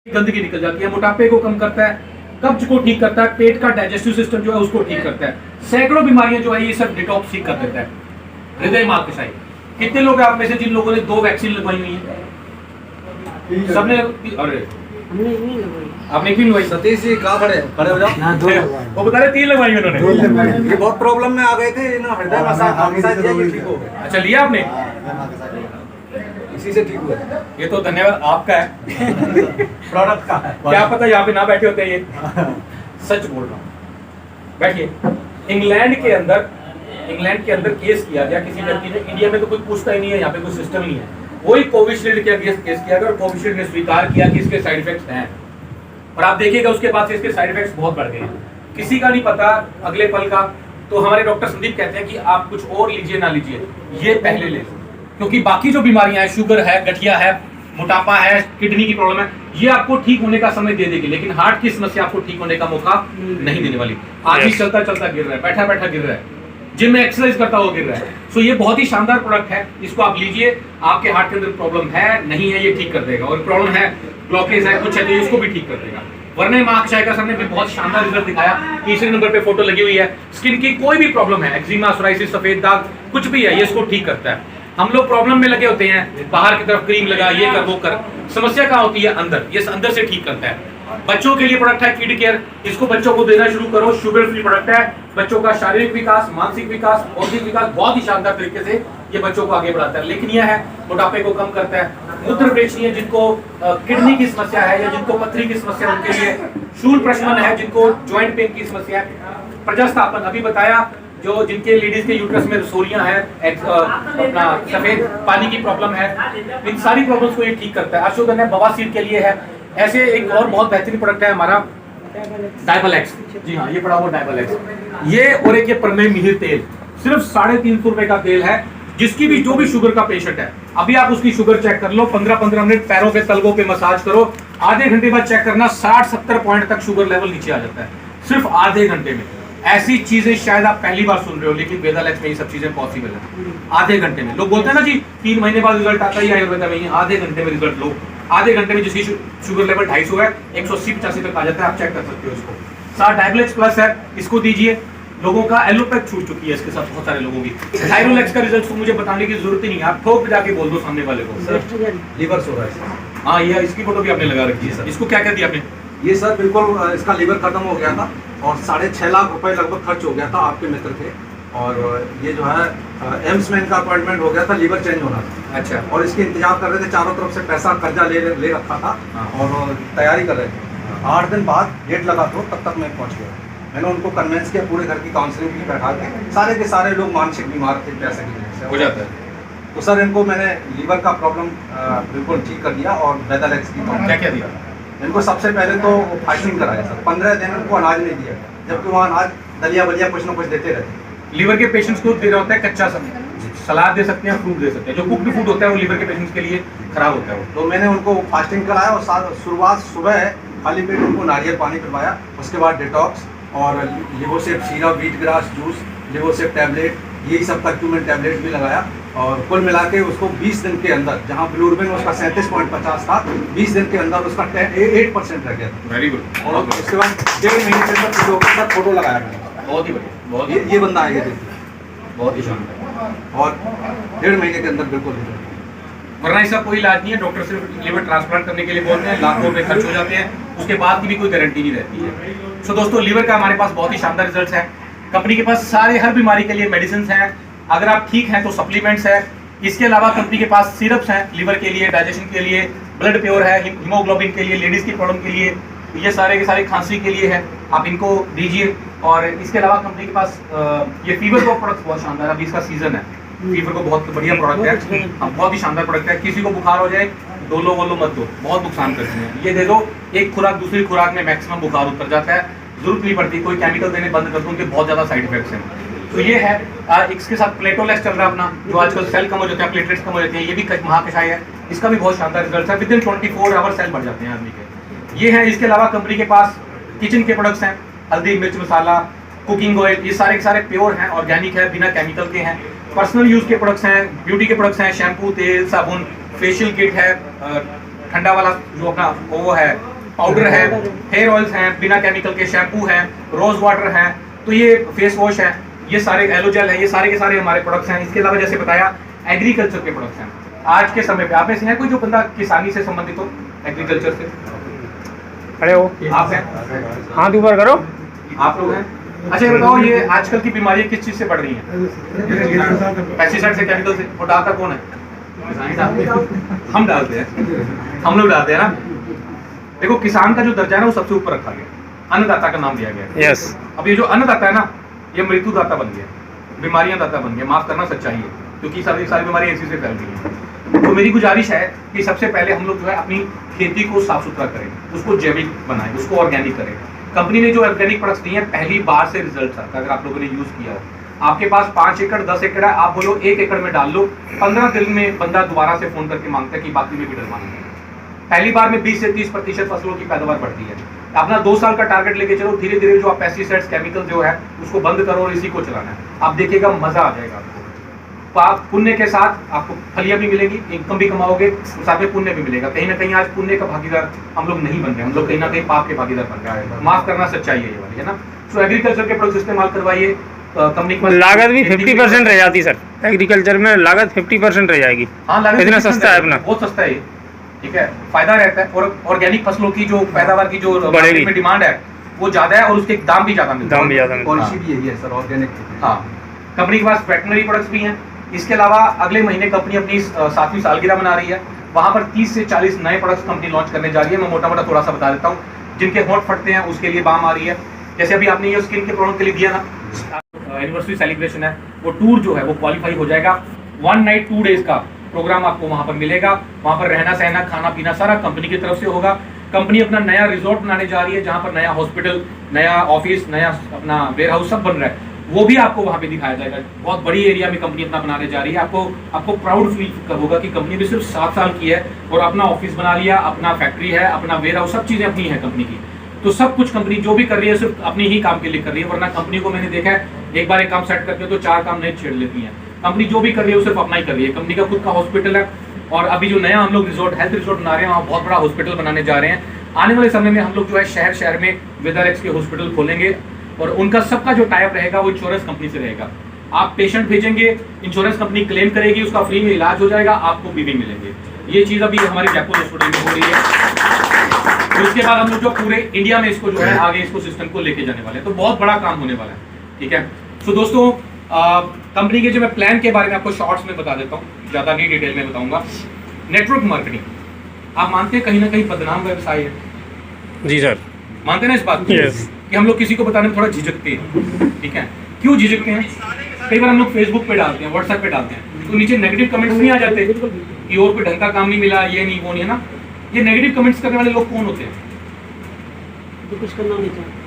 गंदगी निकल जाती है, मोटापे को कम करता है, कब्ज को ठीक करता है, पेट का डाइजेस्टिव सिस्टम जो है उसको ठीक करता है, सैकड़ों बीमारियां जो है ये सब डिटॉक्स ठीक कर देता है। हृदय महाकषाय, कितने लोग हैं आप में से जिन लोगों ने 2 वैक्सीन लगवाई हुई है? सबने? अरे आपने क्यों लगवाई? सतीश जी कहाँ खड़े हो जाओ। वो बता रहे 3 लगवाई उन्होंने। ये बहुत प्रॉब्लम में आ गए थे, इन्होंने हृदय मसाज दिया, ये ठीक हो गए। अच्छा, लिया आपने? इसी से ठीक हुआ। ये तो धन्यवाद आपका है। प्रोडक्ट का है। क्या पता यहाँ पे ना बैठे होते ये। सच बोल रहा हूँ। बैठिए। इंग्लैंड के अंदर केस किया गया किसी लड़की ने। इंडिया में तो कोई पूछता ही नहीं है, यहाँ पे कोई सिस्टम ही नहीं है। वही कोविशील्ड के अगेंस्ट केस किया गया और कोविशील्ड ने स्वीकार किया कि इसके साइड इफेक्ट्स हैं, और आप देखिएगा उसके बाद से इसके साइड इफेक्ट्स बहुत बढ़ गए हैं। किसी का नहीं पता अगले पल का। तो हमारे डॉक्टर संदीप कहते हैं कि आप कुछ और लीजिए ना लीजिए, ये पहले ले लो, क्योंकि बाकी जो बीमारियां हैं, शुगर है, गठिया है, मोटापा है, किडनी की प्रॉब्लम है, ये आपको ठीक होने का समय दे देगी, लेकिन हार्ट की समस्या आपको ठीक होने का मौका नहीं देने वाली। आज भी चलता चलता गिर रहा है, बैठा बैठा गिर रहा है, जिम में एक्सरसाइज करता हुआ गिर रहा है। सो ये बहुत ही शानदार प्रोडक्ट है, इसको आप लीजिए। आपके हार्ट के अंदर प्रॉब्लम है नहीं है ये ठीक कर देगा, और प्रॉब्लम है, ब्लॉकेज है, कुछ है, तो इसको भी ठीक कर देगा। वरना महाकषाय का हमने भी बहुत शानदार रिजल्ट दिखाया। तीसरे नंबर पे फोटो लगी हुई है। स्किन की कोई भी प्रॉब्लम है, एक्जिमा, सोराइसिस, सफेद दाग, कुछ भी है, ये इसको ठीक करता है। हम लोग प्रॉब्लम में लगे होते हैं, बाहर की तरफ क्रीम लगा, ये कर वो कर, समस्या कहाँ होती है? अंदर। ये अंदर से ठीक करता है। बच्चों के लिए प्रोडक्ट है किड केयर, इसको बच्चों को देना शुरू करो। शुगर फ्री प्रोडक्ट है, बच्चों का शारीरिक विकास, मानसिक विकास, बौद्धिक विकास बहुत ही शानदार तरीके से ये बच्चों को आगे बढ़ाता है। लेकिन यह है, मोटापे को कम करता है। मूत्र प्रेक्षणीय है, जिनको किडनी की समस्या है या जिनको पथरी की समस्या, उनके लिए। शूल प्रशमन है, जिनको ज्वाइंट पेन की समस्या है। प्रजास्थापन अभी बताया, जो जिनके लेडीज के यूट्रस में रसोलियां हैं, अपना सफेद पानी की प्रॉब्लम है, इन सारी प्रॉब्लम्स को ये ठीक करता है। अशोधन है, बवासीर के लिए है। ऐसे एक और बहुत बेहतरीन प्रोडक्ट है हमारा डायबल-एक्स। जी हाँ, ये पड़ा हुआ डायबल-एक्स। ये और एक ये परमे मिहिर तेल, सिर्फ 350 रुपए का तेल है। जिसकी भी जो भी शुगर का पेशेंट है, अभी आप उसकी शुगर चेक कर लो, 15-15 मिनट पैरों पे, तलवों पे मसाज करो, आधे घंटे बाद चेक करना 60-70 पॉइंट तक शुगर लेवल नीचे आ जाता है, सिर्फ आधे घंटे में। ऐसी चीजें शायद आप पहली बार सुन रहे हो, लेकिन वेदालेक्स में ये सब चीजें पॉसिबल है। आधे घंटे में। लोग बोलते हैं ना जी 3 महीने बाद रिजल्ट आता है आयुर्वेदा में, आधे घंटे में रिजल्ट लो। आधे घंटे में जिसकी शुगर लेवल 250 है, 180-85 तक आ जाता है, आप चेक कर सकते हो इसको। साथ डायबलेक्स प्लस है, इसको दीजिए। लोगों का एलोपैथ छूट चुकी है इसके साथ, बहुत सारे लोगों की। थायरोलेक्स का रिजल्ट तो मुझे बताने की जरूरत ही नहीं है, आप ठोक पे जाके बोल दो सामने वाले को। लीवर सो रहा है। हाँ, ये इसकी फोटो भी आपने लगा रखी है सर। इसको क्या दिया आपने? ये सर बिल्कुल इसका लीवर खत्म हो गया था और 6.5 लाख रुपए लगभग खर्च हो गया था, आपके मित्र थे। और ये जो है एम्स में इनका अपॉइंटमेंट हो गया था, लीवर चेंज होना था। अच्छा। और इसके इंतजार कर रहे थे, चारों तरफ से पैसा कर्जा ले रखा था। हाँ। और तैयारी कर रहे थे। 8 दिन बाद डेट लगा तो तब तक मैं पहुंच गया। मैंने उनको कन्वेंस किया, पूरे घर की काउंसलिंग की, बैठा के। सारे के सारे लोग मानसिक बीमार थे, पैसे की वजह से हो जाता है। तो सर इनको मैंने लीवर का प्रॉब्लम बिल्कुल ठीक कर दिया। और वेदालेक्स की क्या दिया इनको? सबसे पहले तो फास्टिंग कराया सर, 15 दिन उनको अनाज नहीं दिया, जबकि वहाँ अनाज दलिया बलिया कुछ ना कुछ देते रहते। लीवर के पेशेंट्स को दे रहा होता है कच्चा सलाद दे सकते हैं, फ्रूट दे सकते हैं। जो कुक्ड फूड होता है वो लीवर के पेशेंट्स के लिए खराब होता है। तो मैंने उनको फास्टिंग कराया और शुरुआत सुबह खाली पेट उनको नारियल पानी पिलवाया, उसके बाद डिटॉक्स और लिवोसेप सीरप, व्हीट ग्रास जूस, लिवोसेप टैबलेट, यही सब कर्क्यूमिन टैबलेट भी लगाया। और कुल मिला के उसको 20 दिन के अंदर, जहाँ बिलिरुबिन उसका 37.50 था, 20 दिन के अंदर उसका 8% रह गया था। Very good. और उसके बाद 1.5 महीने के अंदर फोटो लगाया मैंने। बहुत ही बढ़िया, बहुत ये बंदा है, ये देखिए, बहुत ही शानदार। और 1.5 महीने के अंदर बिल्कुल। वरना इसका कोई इलाज नहीं है। डॉक्टर सिर्फ लिवर ट्रांसप्लांट करने के लिए बोलते हैं, लाखों रुपए खर्च हो जाते हैं, उसके बाद की भी कोई गारंटी नहीं रहती है। सो दोस्तों, लीवर का हमारे पास बहुत ही शानदार रिजल्ट है। कंपनी के पास सारे हर बीमारी के लिए मेडिसिन हैं। अगर आप ठीक हैं तो सप्लीमेंट्स है। इसके अलावा कंपनी के पास सिरप्स हैं, लीवर के लिए, डाइजेशन के लिए, ब्लड प्योर है, हीमोग्लोबिन के लिए, लेडीज की प्रॉब्लम के लिए, ये सारे के सारे खांसी के लिए है, आप इनको दीजिए। और इसके अलावा कंपनी के पास ये फीवर का प्रोडक्ट बहुत शानदार है, अभी इसका सीजन है। फीवर को बहुत बढ़िया प्रोडक्ट है, बहुत ही शानदार प्रोडक्ट है। किसी को बुखार हो जाए, डोलो वोलो मत दो, बहुत नुकसान करते हैं। ये दे दो, एक खुराक दूसरी खुराक में मैक्सिमम बुखार उतर जाता है, जरूरत नहीं पड़ती। कोई केमिकल देने बंद कर दो, उनके बहुत ज्यादा साइड इफेक्ट्स हैं। तो ये है। इसके साथ प्लेटोलेक्स चल रहा है अपना, जो आजकल सेल कम हो जाते हैं, प्लेटलेट्स कम हो जाते हैं, ये भी महाकषाय है। इसका भी बहुत शानदार रिजल्ट है, विद इन 24 आवर सेल बढ़ जाते हैं आदमी के। ये है। इसके अलावा कंपनी के पास किचन के प्रोडक्ट्स हैं, हल्दी, मिर्च मसाला, कुकिंग ऑयल, ये सारे के सारे प्योर हैं, ऑर्गेनिक है, बिना केमिकल के हैं। पर्सनल यूज के प्रोडक्ट्स हैं, ब्यूटी के प्रोडक्ट्स हैं, शैम्पू, तेल, साबुन, फेशियल किट है, ठंडा वाला जो अपना वो है पाउडर है, हेयर ऑयल्स हैं, बिना केमिकल के शैम्पू हैं, रोज वाटर हैं, तो ये फेस वॉश है, ये सारे एलोजेल है, ये सारे के सारे हमारे प्रोडक्ट्स हैं। इसके अलावा जैसे बताया एग्रीकल्चर के प्रोडक्ट्स हैं। आज के समय पे आप में से है कोई जो बंदा किसानी से संबंधित हो, एग्रीकल्चर से? खड़े हो, आप हैं? हाथ ऊपर करो। आप लोग हैं? अच्छा ये बताओ, ये आजकल की बीमारियां किस चीज से बढ़ रही हैं? पेस्टिसाइड से, केमिकल से। और डालता कौन है? हम डालते हैं, हम लोग डालते हैं ना। देखो किसान का जो दर्जा है ना वो सबसे ऊपर रखा गया, अन्नदाता का नाम दिया गया। यस। अब ये जो अन्नदाता है ना, ये मृत्युदाता बन गया, बीमारियां दाता बन गया। माफ करना, सच्चाई है, क्योंकि सारी बीमारियां इसी से फैल रही हैं। तो मेरी गुजारिश है कि सबसे पहले हम लोग जो है अपनी खेती को साफ सुथरा करें, उसको जैविक बनाएं, उसको ऑर्गेनिक करें। कंपनी ने जो ऑर्गेनिक प्रोडक्ट्स दिए हैं, पहली बार से रिजल्ट आता है। अगर आप लोगों ने यूज किया हो, आपके पास 5 एकड़ 10 एकड़ है, आप बोलो 1 एकड़ में डाल लो, 15 दिन में बंदा दोबारा से फोन करके मांगता है कि बाकी में भी डलवाना है। पहली बार में 20 से 30% फसलों की पैदावार बढ़ती है। अपना 2 साल का टारगेट लेके चलो, धीरे धीरे जो आप पेस्टिसाइड्स केमिकल जो है उसको बंद करो और इसी को चलाना है। आप देखिएगा मजा आ जाएगा आपको। पाप पुण्य के साथ आपको फलियां भी मिलेगी, इनकम भी कमाओगे, साथ में पुण्य भी मिलेगा। कहीं ना कहीं आज पुण्य का भागीदार हम लोग नहीं बन रहे, हम लोग कहीं ना कहीं पाप के भागीदार बन रहे हैं। माफ करना, सच्चाई है ये वाली, है ना। सो एग्रीकल्चर के प्रोडक्ट्स इस्तेमाल करवाइए। कंपनी की लागत भी 50% रह जाती सर, एग्रीकल्चर में लागत 50% रह जाएगी। हाँ, लागत इतना 50% सस्ता है अपना, बहुत सस्ता है ये, ठीक है। फायदा रहता है। और ऑर्गेनिक फसलों की जो पैदावार की जो बढ़ेगी में डिमांड है वो ज्यादा है और उसके दाम भी ज्यादा मिलते हैं। दाम भी ज्यादा मिलता है। पॉलिसी भी यही है सर, ऑर्गेनिक। हाँ, कंपनी के पास वेटनरी प्रोडक्ट्स भी हैं। इसके अलावा अगले महीने कंपनी अपनी 7वीं सालगिरह मना रही है, वहां पर 30 से 40 नए प्रोडक्ट्स कंपनी लॉन्च करने जा रही है। मैं मोटा मोटा थोड़ा सा बता देता हूँ। जिनके होंठ फटते हैं उसके लिए बाम आ रही है, जैसे अभी आपने ये स्किन के प्रॉब्लम के लिए दिया ना, एनिवर्सरी सेलिब्रेशन है, वो टूर जो है वो क्वालिफाई हो जाएगा। 1 नाइट 2 डेज का प्रोग्राम आपको वहां पर मिलेगा। वहां पर रहना सहना खाना पीना सारा कंपनी की तरफ से होगा। कंपनी अपना नया रिजॉर्ट बनाने जा रही है, जहां पर नया हॉस्पिटल, नया ऑफिस, नया अपना वेयर हाउस सब बन रहा है, वो भी आपको वहां पे दिखाया जाएगा। बहुत बड़ी एरिया में कंपनी अपना बनाने जा रही है। आपको प्राउड फील होगा कि कंपनी भी सिर्फ 7 साल की है और अपना ऑफिस बना लिया, अपना फैक्ट्री है, अपना वेयर हाउस, सब चीजें अपनी है कंपनी की। तो सब कुछ कंपनी जो भी कर रही है सिर्फ अपनी ही काम के लिए कर रही है। वरना कंपनी को मैंने देखा है, एक बार एक काम सेट करके तो 4 काम नहीं छेड़ लेती है। कंपनी जो भी कर रही है वो सिर्फ अपना ही कर रही है। कंपनी का खुद का हॉस्पिटल है और अभी जो नया हम लोग रिजॉर्ट, हेल्थ रिजॉर्ट बना रहे हैं, वहाँ बहुत बड़ा हॉस्पिटल बनाने जा रहे हैं। आने वाले समय में हम लोग जो है शहर शहर में वेदरएक्स के हॉस्पिटल खोलेंगे और उनका सबका जो टाइप रहेगा वो इंश्योरेंस कंपनी से रहेगा। आप पेशेंट भेजेंगे, इंश्योरेंस कंपनी क्लेम करेगी, उसका फ्री में इलाज हो जाएगा, आपको बीवी मिलेंगे। ये चीज़ अभी हमारे जयपुर हॉस्पिटल में हो रही है। तो इसके बाद हम लोग जो पूरे इंडिया में इसको जो है आगे इसको सिस्टम को लेके जाने वाले हैं। तो बहुत बड़ा काम होने वाला है, ठीक है। सो दोस्तों, कंपनी के जो मैं प्लान के बारे में आपको शॉर्ट्स में बता देता हूँ, ज़्यादा नहीं डिटेल में बताऊंगा। नेटवर्क मार्केटिंग, आप मानते हैं कहीं ना कहीं बदनाम व्यवसाय है? जी सर, मानते हैं ना इस बात को? Yes. कि हम लोग किसी को बताने में थोड़ा झिझकते हैं, ठीक है। क्यों झिझकते हैं? कई बार हम लोग फेसबुक पे डालते हैं, व्हाट्सएप पे डालते हैं, तो नीचे नेगेटिव कमेंट्स नहीं आ जाते कि और कोई ढंग का काम नहीं मिला, ये नहीं वो नहीं, है ना। ये नेगेटिव कमेंट्स करने वाले लोग कौन होते हैं? तो कुछ करना नहीं चाहते।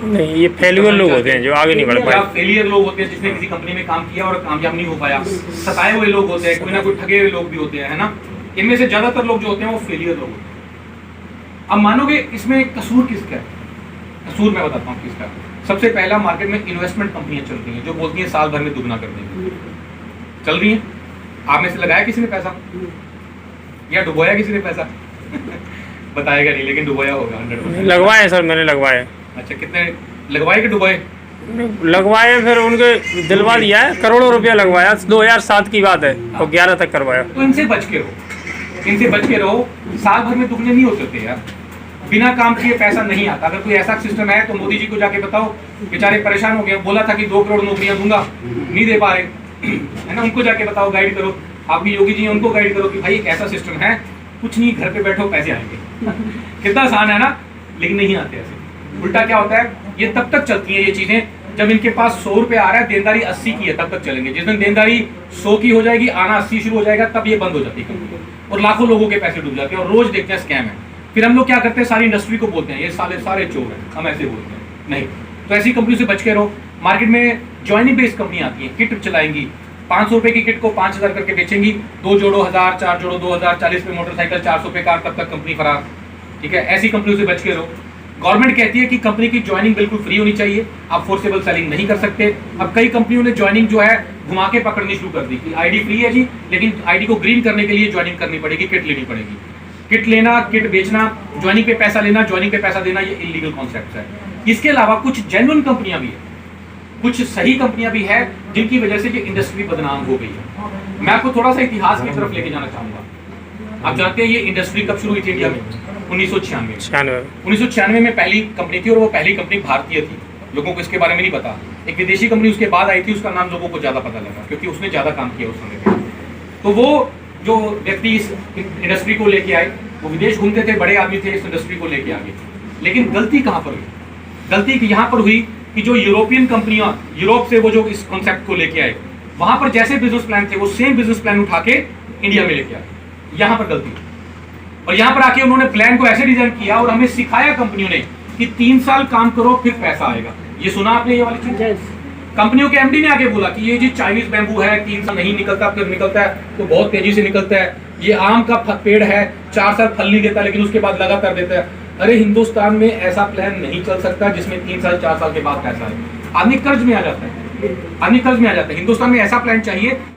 नहीं, ये फेल्यूर लोग होते हैं जो आगे नहीं बढ़ पाए। फेलियर लोग होते हैं, जिसने किसी कंपनी में काम किया और कामयाब नहीं हो पाया। सताए हुए लोग होते हैं, कोई ना कोई ठगे हुए लोग भी होते हैं, है ना। इनमें से ज्यादातर लोग जो होते हैं वो फेलियर लोग होते हैं। अब मानोगे इसमें कसूर किसका है? कसूर मैं बताता हूँ किसका। सबसे पहला, मार्केट में इन्वेस्टमेंट कंपनियां चल रही हैं जो बोलती हैं साल भर में दुगना कर देंगे। चल रही हैं। आप में से लगाया किसी ने पैसा या डुबोया किसी ने पैसा? बताएगा नहीं, लेकिन डुबोया होगा 100%। लगवाए सर, मैंने लगवाए। अच्छा, कितने लगवाए कि डुबोए? लगवाए, फिर उनके दिलवा दिया है, करोड़ों रुपया लगवाया। 2007 की बात है और 11 तक करवाया। तो इनसे बच के रहो, इनसे बच के रहो। साल भर में दुगने नहीं हो सकते यार, बिना काम किए पैसा नहीं आता। अगर कोई ऐसा सिस्टम है तो मोदी जी को जाके बताओ, बेचारे परेशान हो गए। बोला था कि 2 करोड़ नौकरियां दूंगा, नहीं दे पा रहे, है ना। उनको जाके बताओ, गाइड करो। आपकी योगी जी उनको गाइड करो कि भाई ऐसा सिस्टम है, कुछ नहीं, घर पे बैठो पैसे आएंगे। कितना आसान है ना, लेकिन नहीं आते ऐसे। उल्टा क्या होता है, ये तब तक चलती है ये चीजें जब इनके पास 100 रुपये आ रहा है, देनदारी 80 की है, तब तक चलेंगे। जिस दिन देनदारी 100 की हो जाएगी, आना 80 शुरू हो जाएगा, तब ये बंद हो जाती है और लाखों लोगों के पैसे डूब जाते हैं। और रोज देखते हैं स्कैम है। फिर हम लोग क्या करते हैं, सारी इंडस्ट्री को बोलते हैं ये सारे चोर हैं, हम ऐसे बोलते हैं। नहीं, तो ऐसी कंपनी से बच के रहो। मार्केट में ज्वाइनिंग बेस्ड कंपनी आती है, किट चलाएंगी, 500 रुपये की किट को 5000 करके बेचेंगी। 2 जोड़ो 1000, 4 जोड़ो 2000, 40 पे मोटरसाइकिल, 400 पे कार, तब तक कंपनी फरार, ठीक है। ऐसी कंपनी से बच के रहो। गवर्नमेंट कहती है कि कंपनी की ज्वाइनिंग बिल्कुल फ्री होनी चाहिए, आप फोर्सेबल सेलिंग नहीं कर सकते। अब कई कंपनियों ने ज्वाइनिंग जो है घुमा के पकड़नी शुरू कर दी कि आईडी फ्री है जी, लेकिन आईडी को ग्रीन करने के लिए ज्वाइनिंग करनी पड़ेगी, किट लेनी पड़ेगी। किट लेना, किट बेचना, ज्वाइनिंग पे पैसा लेना, ज्वाइनिंग पे पैसा देना, ये इलीगल कॉन्सेप्ट है। इसके अलावा कुछ जेन्युइन कंपनियां भी है, कुछ सही कंपनियां भी है जिनकी वजह से ये इंडस्ट्री बदनाम हो गई है। मैं आपको थोड़ा सा इतिहास की तरफ लेके जाना चाहूंगा। आप जानते हैं ये इंडस्ट्री कब शुरू हुई थी इंडिया में? 1996 में पहली कंपनी थी, और वो पहली कंपनी भारतीय थी। लोगों को इसके बारे में नहीं पता। एक विदेशी कंपनी उसके बाद आई थी, उसका नाम लोगों को ज्यादा पता लगा क्योंकि उसने ज्यादा काम किया उस समय पे। तो वो जो व्यक्ति इस इंडस्ट्री को लेके आए, वो विदेश घूमते थे, बड़े आदमी थे, इस इंडस्ट्री को लेके आगे। लेकिन गलती कहाँ पर हुई? गलती यहाँ पर हुई कि जो यूरोपियन कंपनियां, यूरोप से वो जो इस कॉन्सेप्ट को लेके आए, वहां पर जैसे बिजनेस प्लान थे वो सेम बिजनेस प्लान उठा के इंडिया में लेके आए। यहाँ पर गलती हुई। और यहाँ पर आके उन्होंने प्लान को ऐसे डिजाइन किया और हमें सिखाया कंपनियों ने कि 3 साल काम करो फिर पैसा आएगा। ये सुना आपने ये वाली चीज? यस। कंपनियों के एमडी ने आगे बोला कि ये जी चाइनीज बैम्बू है, 3 साल नहीं निकलता, फिर निकलता है तो बहुत तेजी से निकलता है। ये आम का पेड़ है, 4 साल फल नहीं देता लेकिन उसके बाद लगातार देता है। अरे हिंदुस्तान में ऐसा प्लान नहीं चल सकता जिसमें 3 साल 4 साल के बाद पैसा है। आदमी कर्ज में आ जाता है, आदमी कर्ज में आ जाता है। हिंदुस्तान में ऐसा प्लान चाहिए